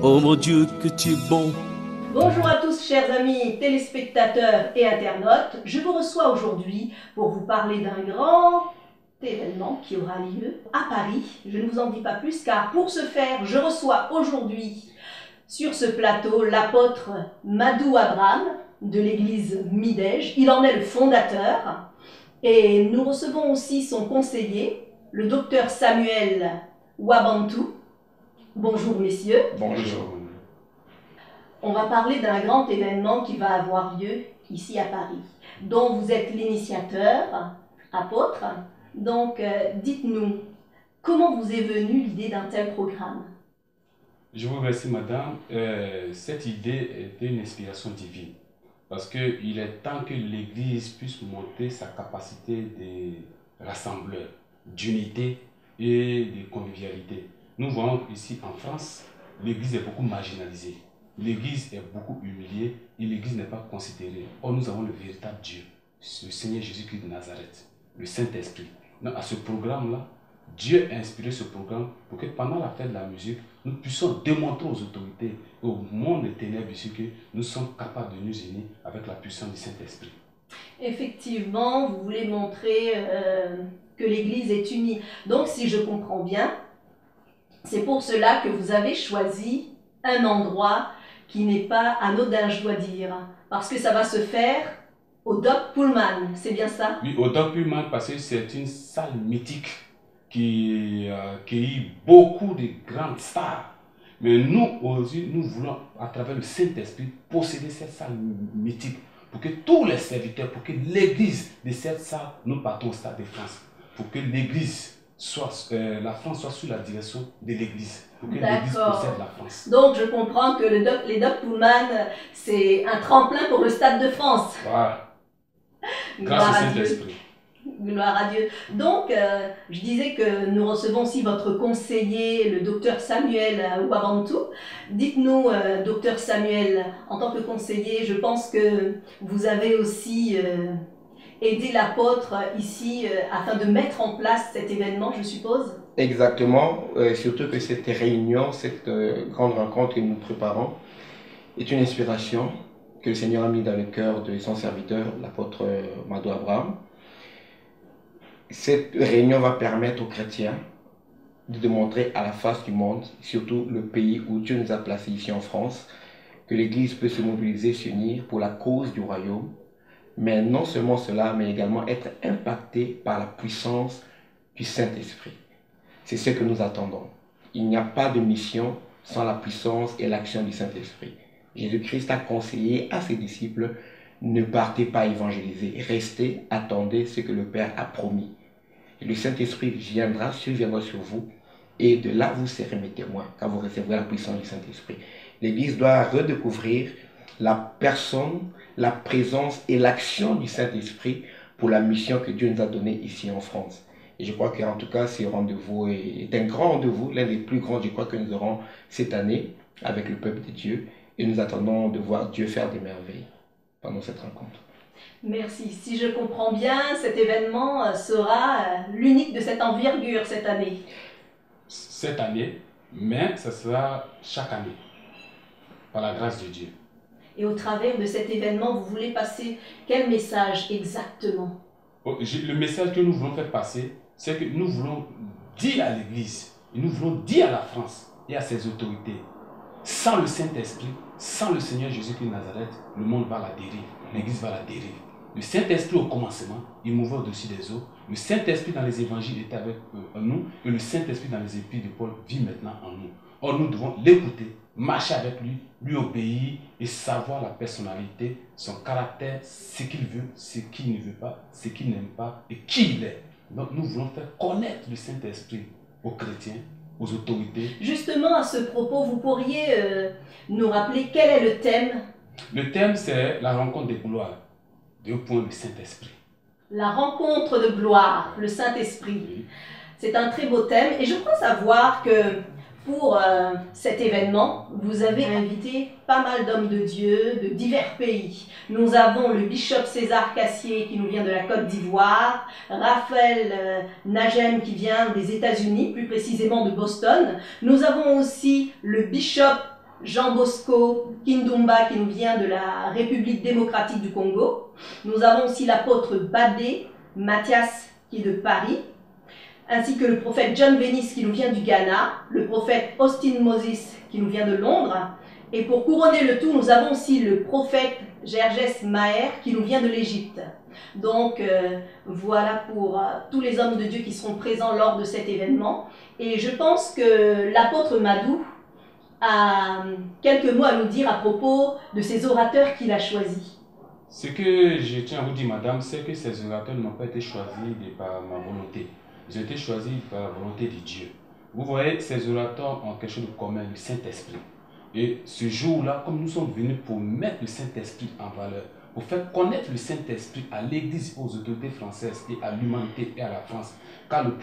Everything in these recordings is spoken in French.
Oh mon Dieu, que tu es bon. Bonjour à tous chers amis téléspectateurs et internautes, je vous reçois aujourd'hui pour vous parler d'un grand événement qui aura lieu à Paris. Je ne vous en dis pas plus car pour ce faire, je reçois aujourd'hui sur ce plateau l'apôtre Madou Abraham de l'église Midège. Il en est le fondateur et nous recevons aussi son conseiller, le docteur Samuel Wabantou. Bonjour messieurs. Bonjour. On va parler d'un grand événement qui va avoir lieu ici à Paris, dont vous êtes l'initiateur, apôtre. Donc, dites-nous, comment vous est venue l'idée d'un tel programme? Je vous remercie, madame. Cette idée était une inspiration divine. Parce qu'il est temps que l'Église puisse monter sa capacité de rassembleur, d'unité et de convivialité. Nous voyons ici en France, l'Église est beaucoup marginalisée. L'Église est beaucoup humiliée et l'Église n'est pas considérée. Or, nous avons le véritable Dieu, le Seigneur Jésus-Christ de Nazareth, le Saint-Esprit. Donc, à ce programme-là, Dieu a inspiré ce programme pour que pendant la fête de la musique, nous puissions démontrer aux autorités et au monde des ténèbres ici que nous sommes capables de nous unir avec la puissance du Saint-Esprit. Effectivement, vous voulez montrer que l'Église est unie. Donc, si je comprends bien, c'est pour cela que vous avez choisi un endroit qui n'est pas anodin, je dois dire, parce que ça va se faire au Doc Pullman, c'est bien ça? Oui, au Doc Pullman, parce que c'est une salle mythique qui accueille beaucoup de grandes stars. Mais nous aussi, nous voulons, à travers le Saint-Esprit, posséder cette salle mythique pour que tous les serviteurs, pour que l'Église de cette salle, nous partons au Stade de France, pour que l'Église la France soit sous la direction de l'Église, pour que l'Église possède la France. Donc je comprends que les Doc Pullman, c'est un tremplin pour le Stade de France. Voilà. Grâce au Saint-Esprit. Gloire à Dieu. Donc, je disais que nous recevons aussi votre conseiller, le docteur Samuel Wabantou. Dites-nous, docteur Samuel, en tant que conseiller, je pense que vous avez aussi aidé l'apôtre ici afin de mettre en place cet événement, je suppose? Exactement, surtout que cette réunion, cette grande rencontre que nous préparons est une inspiration que le Seigneur a mis dans le cœur de son serviteur, l'apôtre Madou Abraham. Cette réunion va permettre aux chrétiens de démontrer à la face du monde, surtout le pays où Dieu nous a placés ici en France, que l'Église peut se mobiliser, s'unir pour la cause du royaume, mais non seulement cela, mais également être impacté par la puissance du Saint-Esprit. C'est ce que nous attendons. Il n'y a pas de mission sans la puissance et l'action du Saint-Esprit. Jésus-Christ a conseillé à ses disciples: ne partez pas évangéliser, restez, attendez ce que le Père a promis. Et le Saint-Esprit surviendra sur vous, et de là vous serez mes témoins, quand vous recevrez la puissance du Saint-Esprit. L'Église doit redécouvrir la personne, la présence et l'action du Saint-Esprit pour la mission que Dieu nous a donnée ici en France. Et je crois qu'en tout cas, ce rendez-vous est un grand rendez-vous, l'un des plus grands, je crois, que nous aurons cette année avec le peuple de Dieu. Et nous attendons de voir Dieu faire des merveilles pendant cette rencontre. Merci. Si je comprends bien, cet événement sera l'unique de cette envergure cette année. Cette année, mais ce sera chaque année, par la grâce de Dieu. Et au travers de cet événement, vous voulez passer quel message exactement? Le message que nous voulons faire passer, c'est que nous voulons dire à l'Église, et nous voulons dire à la France et à ses autorités: sans le Saint-Esprit, sans le Seigneur Jésus-Christ de Nazareth, le monde va à la dérive, l'Église va à la dérive. Le Saint-Esprit au commencement, il mouvait au-dessus des eaux. Le Saint-Esprit dans les évangiles était avec nous, et le Saint-Esprit dans les épîtres de Paul vit maintenant en nous. Or, nous devons l'écouter, marcher avec lui, lui obéir et savoir la personnalité, son caractère, ce qu'il veut, ce qu'il ne veut pas, ce qu'il n'aime pas et qui il est. Donc, nous voulons faire connaître le Saint-Esprit aux chrétiens, aux autorités. Justement, à ce propos, vous pourriez nous rappeler quel est le thème? Le thème, c'est la rencontre des gloires. 2 points, le Saint-Esprit. La rencontre de gloire, le Saint-Esprit. Oui. C'est un très beau thème et je crois savoir que Pour cet événement, vous avez invité pas mal d'hommes de Dieu de divers pays. Nous avons le bishop César Cassier qui nous vient de la Côte d'Ivoire, Raphaël Nagem qui vient des États-Unis, plus précisément de Boston. Nous avons aussi le bishop Jean Bosco Kindumba qui nous vient de la République démocratique du Congo. Nous avons aussi l'apôtre Badé Mathias qui est de Paris, ainsi que le prophète John Venice qui nous vient du Ghana, le prophète Austin Moses qui nous vient de Londres. Et pour couronner le tout, nous avons aussi le prophète Gerges Maher qui nous vient de l'Égypte. Donc voilà pour tous les hommes de Dieu qui seront présents lors de cet événement. Et je pense que l'apôtre Madou a quelques mots à nous dire à propos de ces orateurs qu'il a choisis. Ce que je tiens à vous dire, madame, c'est que ces orateurs n'ont pas été choisis par ma volonté. Ils ont été choisis par la volonté de Dieu. Vous voyez, ces orateurs ont quelque chose de commun, le Saint-Esprit. Et ce jour-là, comme nous sommes venus pour mettre le Saint-Esprit en valeur, pour faire connaître le Saint-Esprit à l'Église, aux autorités françaises et à l'humanité et à la France, car le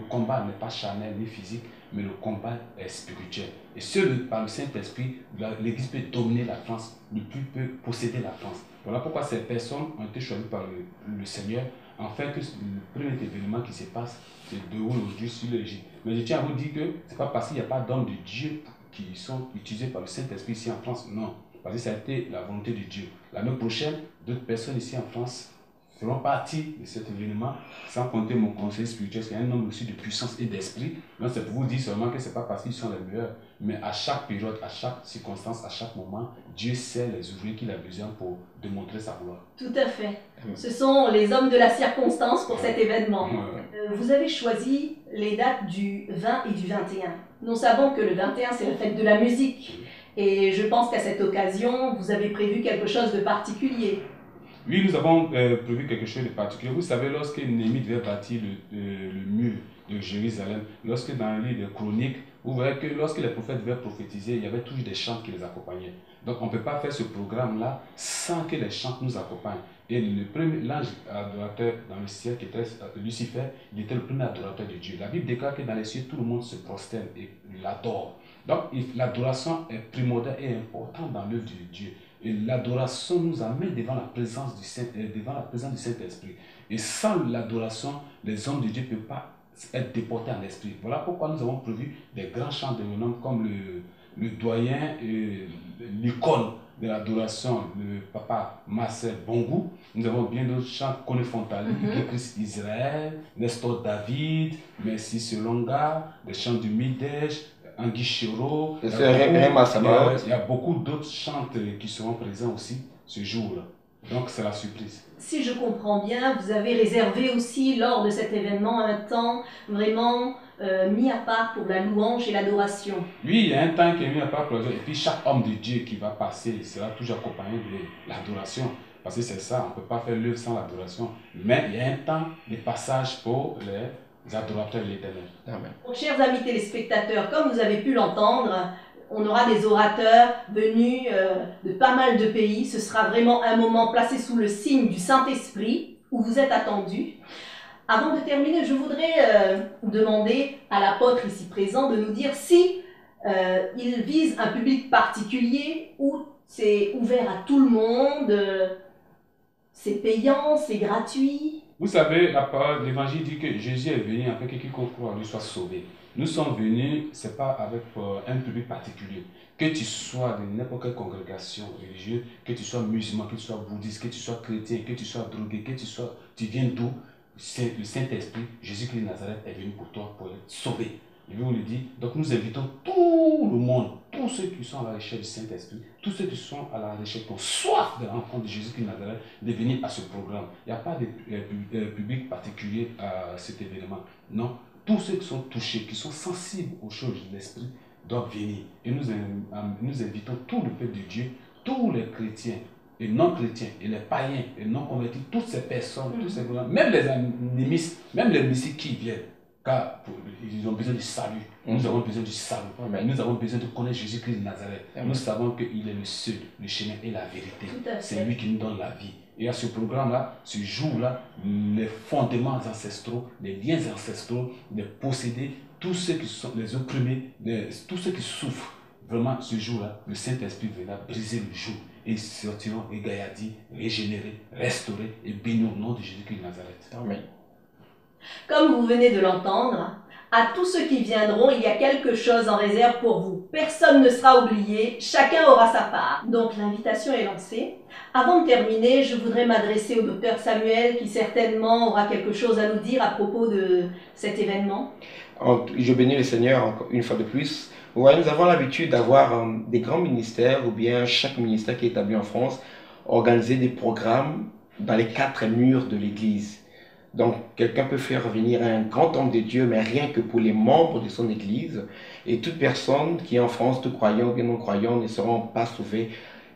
combat n'est pas charnel ni physique, mais le combat est spirituel. Et seul par le Saint-Esprit, l'Église peut dominer la France, le plus peut posséder la France. Voilà pourquoi ces personnes ont été choisies par le Seigneur, afin que le premier événement qui se passe se déroule aujourd'hui sur l'Égypte. Mais je tiens à vous dire que ce n'est pas parce qu'il n'y a pas d'hommes de Dieu qui sont utilisés par le Saint-Esprit ici en France, non. Parce que ça a été la volonté de Dieu. L'année prochaine, d'autres personnes ici en France feront partie de cet événement, sans compter mon conseiller spirituel, qui est un homme aussi de puissance et d'esprit. Donc c'est pour vous dire seulement que ce n'est pas parce qu'ils sont les meilleurs, mais à chaque période, à chaque circonstance, à chaque moment, Dieu sait les ouvriers qu'il a besoin pour démontrer sa gloire. Tout à fait. Ce sont les hommes de la circonstance pour cet événement. Vous avez choisi les dates du 20 et du 21. Nous savons que le 21, c'est la fête de la musique. Et je pense qu'à cette occasion, vous avez prévu quelque chose de particulier. Oui, nous avons prévu quelque chose de particulier. Vous savez, lorsque Néhémie devait bâtir le mur de Jérusalem, lorsque dans le livre des Chroniques, vous voyez que lorsque les prophètes devaient prophétiser, il y avait toujours des chants qui les accompagnaient. Donc on ne peut pas faire ce programme-là sans que les chants nous accompagnent. Et l'ange adorateur dans le ciel, qui était Lucifer, il était le premier adorateur de Dieu. La Bible déclare que dans les cieux, tout le monde se prosterne et l'adore. Donc l'adoration est primordiale et importante dans l'œuvre de Dieu. Et l'adoration nous amène devant la présence du Saint-Esprit. Et sans l'adoration, les hommes de Dieu ne peuvent pas être déportés en esprit. Voilà pourquoi nous avons prévu des grands chants de renom comme le doyen, l'icône de l'adoration, le papa Marcel Bongou. Nous avons bien d'autres chants, Kone Fontali, Christ Israël, Nestor David, Merci Selonga, des chants du Midège, Anguille Chiro. Il y a beaucoup d'autres chants qui seront présents aussi ce jour-là. Donc c'est la surprise. Si je comprends bien, vous avez réservé aussi lors de cet événement un temps vraiment mis à part pour la louange et l'adoration. Oui, il y a un temps qui est mis à part pour l'adoration. Et puis chaque homme de Dieu qui va passer sera toujours accompagné de l'adoration. Parce que c'est ça, on ne peut pas faire l'œuvre sans l'adoration. Mais il y a un temps de passage pour les adorateurs de l'Éternel. Amen. Chers amis téléspectateurs, comme vous avez pu l'entendre, on aura des orateurs venus de pas mal de pays. Ce sera vraiment un moment placé sous le signe du Saint-Esprit, où vous êtes attendus. Avant de terminer, je voudrais demander à l'apôtre ici présent de nous dire si il vise un public particulier ou c'est ouvert à tout le monde, c'est payant, c'est gratuit. Vous savez, la parole, l'évangile dit que Jésus est venu afin que quiconque croit en lui soit sauvé. Nous sommes venus, ce n'est pas avec un public particulier. Que tu sois de n'importe quelle congrégation religieuse, que tu sois musulman, que tu sois bouddhiste, que tu sois chrétien, que tu sois drogué, que tu viennes d'où, le Saint-Esprit, Jésus-Christ de Nazareth est venu pour toi, pour être sauvé. Je vous le dis. Donc nous invitons tout le monde, tous ceux qui sont à la recherche du Saint-Esprit, tous ceux qui sont à la recherche pour soif de la rencontre de Jésus-Christ de Nazareth, de venir à ce programme. Il n'y a pas de public particulier à cet événement. Non, tous ceux qui sont touchés, qui sont sensibles aux choses de l'Esprit, doivent venir. Et nous invitons tout le peuple de Dieu, tous les chrétiens, et non-chrétiens, et les païens, et non-convertis, toutes ces personnes, tous ces gens, même les animistes, même les messies qui viennent. Car ils ont besoin du salut. Nous avons besoin du salut. Nous avons besoin de connaître Jésus-Christ de Nazareth. Nous savons qu'il est le seul, le chemin et la vérité. C'est lui qui nous donne la vie. Et à ce programme-là, ce jour-là, les fondements ancestraux, les liens ancestraux, les possédés, tous ceux qui sont les opprimés, tous ceux qui souffrent. Vraiment, ce jour-là, le Saint-Esprit viendra briser le joug et ils sortiront égaillardis, régénérés, restaurés et bénis au nom de Jésus-Christ de Nazareth. Amen. Comme vous venez de l'entendre, à tous ceux qui viendront, il y a quelque chose en réserve pour vous. Personne ne sera oublié, chacun aura sa part. Donc l'invitation est lancée. Avant de terminer, je voudrais m'adresser au docteur Samuel qui certainement aura quelque chose à nous dire à propos de cet événement. Je bénis le Seigneur encore une fois de plus. Ouais, nous avons l'habitude d'avoir des grands ministères ou bien chaque ministère qui est établi en France organiser des programmes dans les 4 murs de l'Église. Donc, quelqu'un peut faire venir un grand homme de Dieu, mais rien que pour les membres de son Église. Et toute personne qui est en France, tout croyant ou bien non croyant, ne seront pas sauvés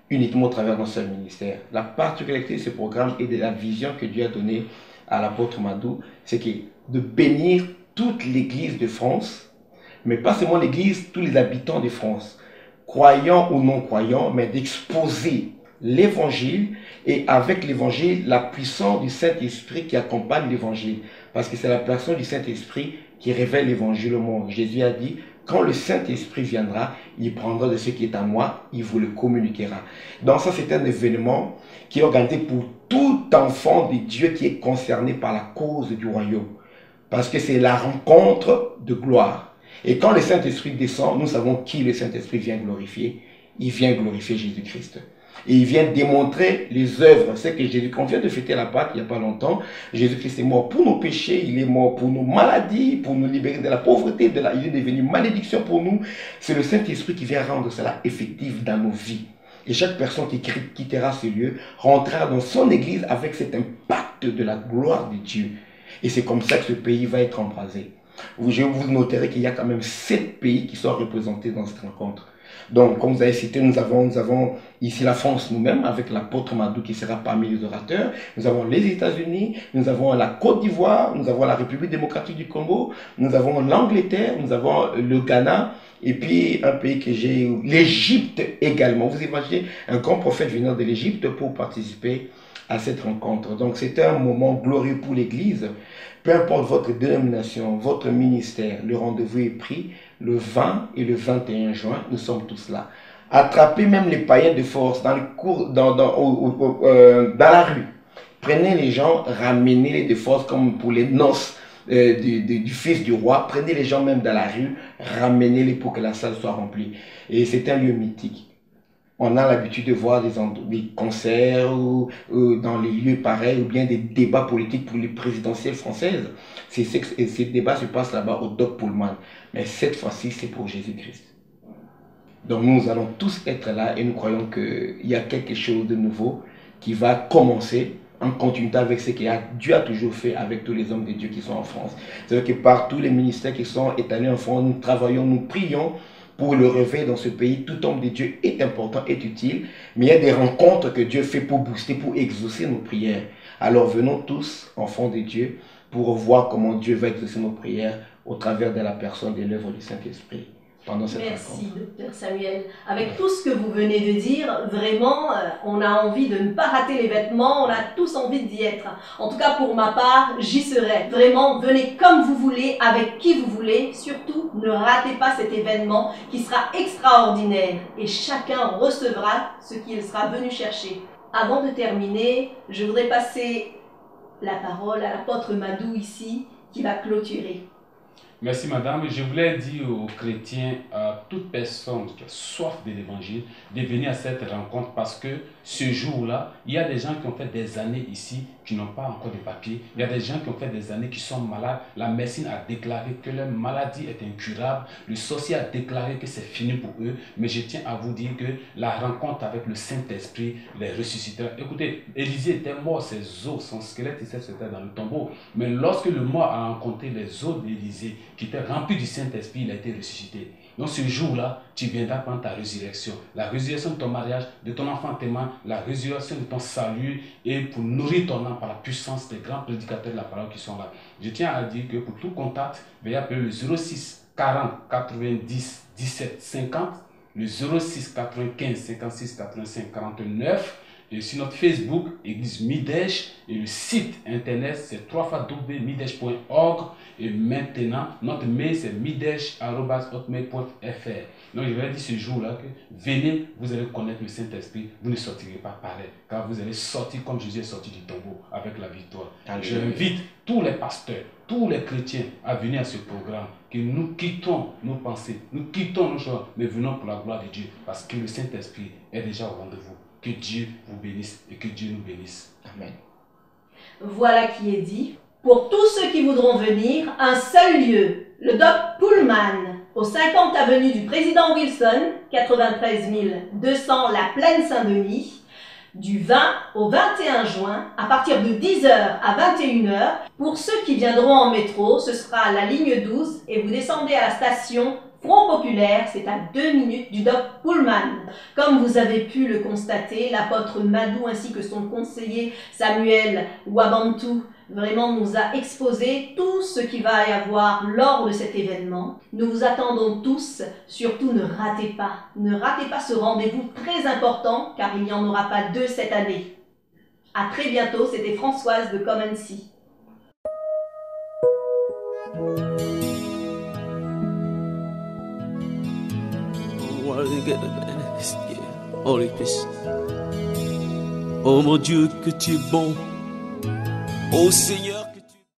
uniquement au travers d'un seul ministère. La particularité de ce programme et de la vision que Dieu a donnée à l'apôtre Madou, c'est de bénir toute l'Église de France, mais pas seulement l'Église, tous les habitants de France, croyants ou non croyants, mais d'exposer l'Évangile et avec l'Évangile, la puissance du Saint-Esprit qui accompagne l'Évangile. Parce que c'est la personne du Saint-Esprit qui révèle l'Évangile au monde. Jésus a dit, quand le Saint-Esprit viendra, il prendra de ce qui est à moi, il vous le communiquera. Donc ça, c'est un événement qui est organisé pour tout enfant de Dieu qui est concerné par la cause du royaume. Parce que c'est la rencontre de gloire. Et quand le Saint-Esprit descend, nous savons qui le Saint-Esprit vient glorifier. Il vient glorifier Jésus-Christ. Et il vient démontrer les œuvres. C'est que Jésus, quand on vient de fêter la Pâque il n'y a pas longtemps, Jésus-Christ est mort pour nos péchés, il est mort pour nos maladies, pour nous libérer de la pauvreté, il est devenu malédiction pour nous. C'est le Saint-Esprit qui vient rendre cela effectif dans nos vies. Et chaque personne qui quittera ce lieu rentrera dans son église avec cet impact de la gloire de Dieu. Et c'est comme ça que ce pays va être embrasé. Vous noterez qu'il y a quand même 7 pays qui sont représentés dans cette rencontre. Donc, comme vous avez cité, nous avons ici la France nous-mêmes, avec l'apôtre Madou qui sera parmi les orateurs. Nous avons les États-Unis, nous avons la Côte d'Ivoire, nous avons la République démocratique du Congo, nous avons l'Angleterre, nous avons le Ghana, et puis un pays que j'ai, l'Égypte également. Vous imaginez un grand prophète venant de l'Égypte pour participer à cette rencontre. Donc, c'était un moment glorieux pour l'Église. Peu importe votre dénomination, votre ministère, le rendez-vous est pris le 20 et le 21 juin, nous sommes tous là. Attrapez même les païens de force dans la rue. Prenez les gens, ramenez-les de force comme pour les noces du fils du roi. Prenez les gens même dans la rue, ramenez-les pour que la salle soit remplie. Et c'est un lieu mythique. On a l'habitude de voir des concerts ou dans les lieux pareils ou bien des débats politiques pour les présidentielles françaises. Ces débats se passent là-bas au Doc Pullman. Mais cette fois-ci, c'est pour Jésus-Christ. Donc nous allons tous être là et nous croyons qu'il y a quelque chose de nouveau qui va commencer en continuité avec ce que Dieu a toujours fait avec tous les hommes de Dieu qui sont en France. C'est-à-dire que par tous les ministères qui sont étalés en France, nous travaillons, nous prions pour le réveil dans ce pays. Tout homme de Dieu est important, est utile, mais il y a des rencontres que Dieu fait pour booster, pour exaucer nos prières. Alors venons tous, enfants de Dieu, pour voir comment Dieu va exaucer nos prières au travers de la personne et de l'œuvre du Saint-Esprit pendant cette rencontre. Merci, docteur Samuel. Avec tout ce que vous venez de dire, vraiment, on a envie de ne pas rater l'événement, on a tous envie d'y être. En tout cas, pour ma part, j'y serai. Vraiment, venez comme vous voulez, avec qui vous voulez. Surtout, ne ratez pas cet événement qui sera extraordinaire et chacun recevra ce qu'il sera venu chercher. Avant de terminer, je voudrais passer la parole à l'apôtre Madou ici, qui va clôturer. Merci madame. Je voulais dire aux chrétiens, à toute personne qui a soif de l'évangile, de venir à cette rencontre parce que ce jour-là, il y a des gens qui ont fait des années ici qui n'ont pas encore de papier. Il y a des gens qui ont fait des années qui sont malades. La médecine a déclaré que leur maladie est incurable. Le sorcier a déclaré que c'est fini pour eux. Mais je tiens à vous dire que la rencontre avec le Saint-Esprit les ressuscitera. Écoutez, Élisée était mort, ses os, son squelette était dans le tombeau. Mais lorsque le mort a rencontré les os d'Élisée, qui était rempli du Saint-Esprit, il a été ressuscité. Donc ce jour-là, tu viendras prendre ta résurrection. La résurrection de ton mariage, de ton enfant témoin, la résurrection de ton salut et pour nourrir ton âme par la puissance des grands prédicateurs de la parole qui sont là. Je tiens à dire que pour tout contact, veuillez appeler le 06 40 90 17 50, le 06 95 56 85 49 Et sur notre Facebook, Église Midèche, et le site internet c'est www.midèche.org. Et maintenant, notre mail c'est midèche@hotmail.fr. Donc je vais dire ce jour-là que venez, vous allez connaître le Saint-Esprit, vous ne sortirez pas pareil, car vous allez sortir comme Jésus est sorti du tombeau avec la victoire. J'invite tous les pasteurs, tous les chrétiens à venir à ce programme, que nous quittons nos pensées, nous quittons nos choix, mais venons pour la gloire de Dieu, parce que le Saint-Esprit est déjà au rendez-vous. Que Dieu vous bénisse et que Dieu nous bénisse. Amen. Voilà qui est dit. Pour tous ceux qui voudront venir, un seul lieu, le Doc Pullman, au 50 avenue du Président Wilson, 93 200 La Plaine Saint-Denis, du 20 au 21 juin, à partir de 10h à 21h. Pour ceux qui viendront en métro, ce sera la ligne 12 et vous descendez à la station Front Populaire, c'est à 2 minutes du Doc Pullman. Comme vous avez pu le constater, l'apôtre Madou ainsi que son conseiller Samuel Wabantou vraiment nous a exposé tout ce qu'il va y avoir lors de cet événement. Nous vous attendons tous, surtout ne ratez pas ce rendez-vous très important car il n'y en aura pas 2 cette année. À très bientôt, c'était Françoise de Comency. Oh mon Dieu, que tu es bon, oh Seigneur.